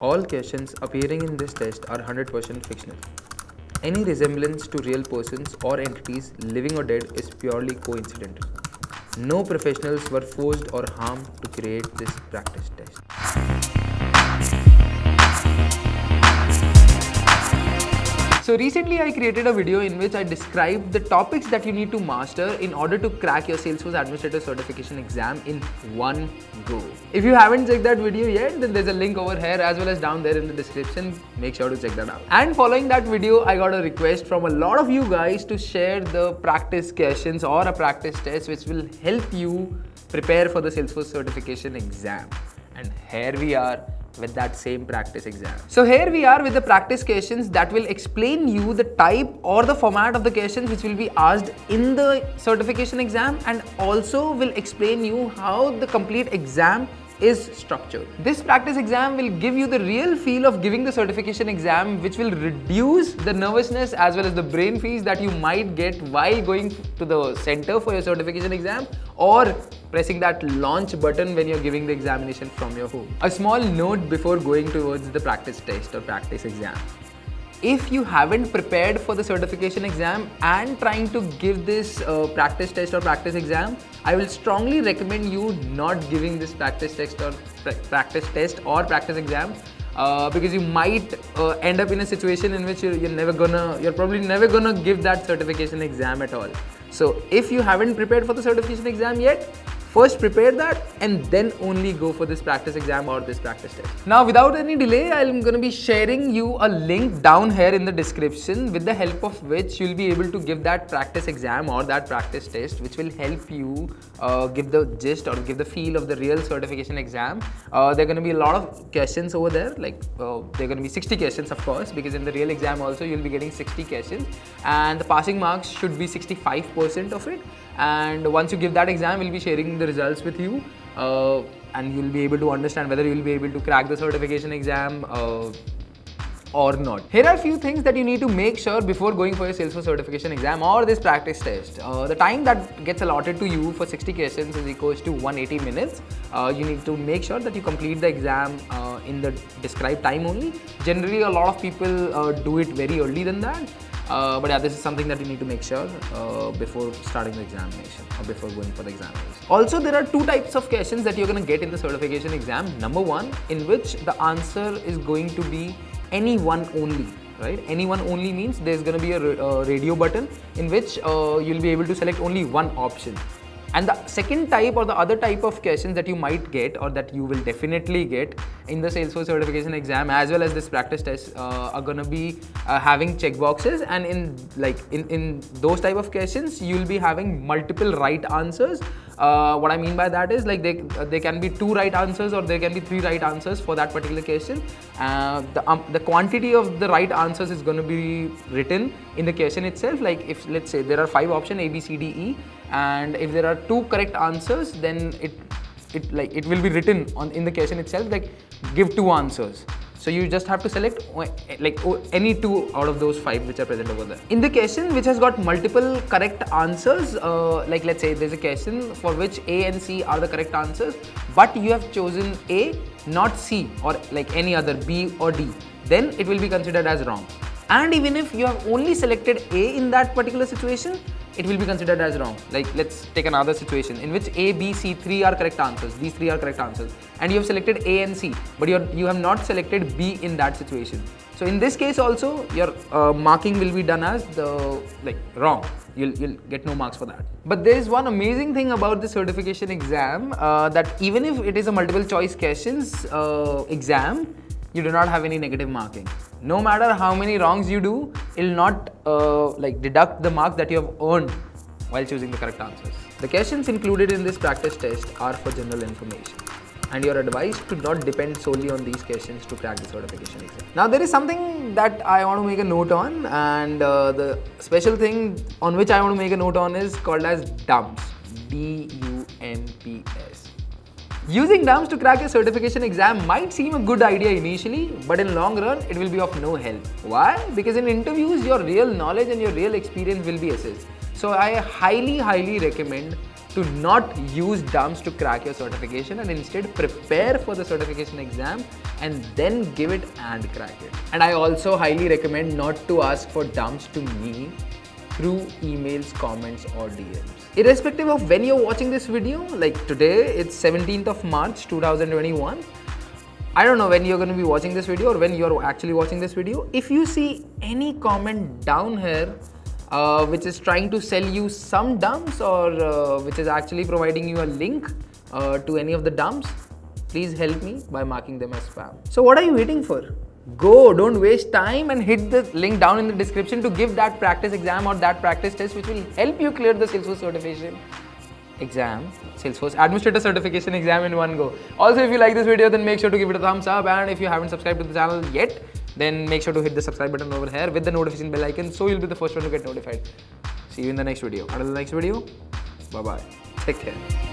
All questions appearing in this test are 100% fictional. Any resemblance to real persons or entities, living or dead, is purely coincidental. No professionals were forced or harmed to create this practice test. So recently I created a video in which I described the topics that you need to master in order to crack your Salesforce Administrator Certification exam in one go. If you haven't checked that video yet, then there's a link over here as well as down there in the description. Make sure to check that out. And following that video, I got a request from a lot of you guys to share the practice questions or a practice test which will help you prepare for the Salesforce Certification exam. And here we are with that same practice exam. So here we are with the practice questions that will explain you the type or the format of the questions which will be asked in the certification exam, and also will explain you how the complete exam is structured. This practice exam will give you the real feel of giving the certification exam, which will reduce the nervousness as well as the brain freeze that you might get while going to the center for your certification exam or pressing that launch button when you're giving the examination from your home. A small note before going towards the practice test or practice exam. If you haven't prepared for the certification exam and trying to give this practice test or practice exam, I will strongly recommend you not giving this practice test or practice exam because you might end up in a situation in which you're probably never gonna give that certification exam at all. So if you haven't prepared for the certification exam yet, first prepare that and then only go for this practice exam or this practice test. Now without any delay, I'm going to be sharing you a link down here in the description with the help of which you'll be able to give that practice exam or that practice test, which will help you give the gist or give the feel of the real certification exam. There are going to be a lot of questions over there, like there are going to be 60 questions of course, because in the real exam also you'll be getting 60 questions and the passing marks should be 65% of it. And once you give that exam, we'll be sharing the results with you and you'll be able to understand whether you'll be able to crack the certification exam or not. Here are a few things that you need to make sure before going for your Salesforce certification exam or this practice test. The time that gets allotted to you for 60 questions is equals to 180 minutes. You need to make sure that you complete the exam in the described time only. Generally, a lot of people do it very early than that. But yeah, this is something that you need to make sure before starting the examination or before going for the examination. Also, there are two types of questions that you're going to get in the certification exam. Number one, in which the answer is going to be any one only. Right? Any one only means there's going to be a radio button in which you'll be able to select only one option. And the second type or the other type of questions that you might get or that you will definitely get in the Salesforce certification exam as well as this practice test are going to be having checkboxes, and in those type of questions you'll be having multiple right answers. What I mean by that is like there can be 2 right answers or there can be 3 right answers for that particular question. The quantity of the right answers is going to be written in the question itself. Like if let's say there are 5 options A, B, C, D, E, and if there are 2 correct answers, then it will be written in the question itself, like give 2 answers. So you just have to select any 2 out of those 5 which are present over there. In the question which has got multiple correct answers, like let's say there's a question for which A and C are the correct answers, but you have chosen A, not C or like any other B or D, then it will be considered as wrong. And even if you have only selected A in that particular situation, it will be considered as wrong. Like let's take another situation in which A, B, C, 3 are correct answers. These 3 are correct answers, and you have selected A and C, but you have not selected B in that situation. So in this case also, your marking will be done as wrong. You'll get no marks for that. But there is one amazing thing about the certification exam that even if it is a multiple choice questions exam, you do not have any negative marking. No matter how many wrongs you do, it will not deduct the marks that you have earned while choosing the correct answers. The questions included in this practice test are for general information, and you are advised to not depend solely on these questions to crack the certification exam. Now there is something that I want to make a note on, and the special thing on which I want to make a note on is called as DUMPS. DUMPS. Using DUMPS to crack a certification exam might seem a good idea initially, but in long run, it will be of no help. Why? Because in interviews, your real knowledge and your real experience will be assessed. So I highly recommend to not use dumps to crack your certification and instead prepare for the certification exam and then give it and crack it. And I also highly recommend not to ask for dumps to me through emails, comments or DMs. Irrespective of when you're watching this video, like today, it's 17th of March 2021. I don't know when you're going to be watching this video or when you're actually watching this video. If you see any comment down here which is trying to sell you some dumps or which is actually providing you a link to any of the dumps, please help me by marking them as spam. So what are you waiting for? Go, don't waste time and hit the link down in the description to give that practice exam or that practice test which will help you clear the Salesforce certification exam, Salesforce Administrator Certification exam in one go. Also, if you like this video, then make sure to give it a thumbs up, and if you haven't subscribed to the channel yet, then make sure to hit the subscribe button over here with the notification bell icon so you'll be the first one to get notified. See you in the next video. Until the next video, bye bye. Take care.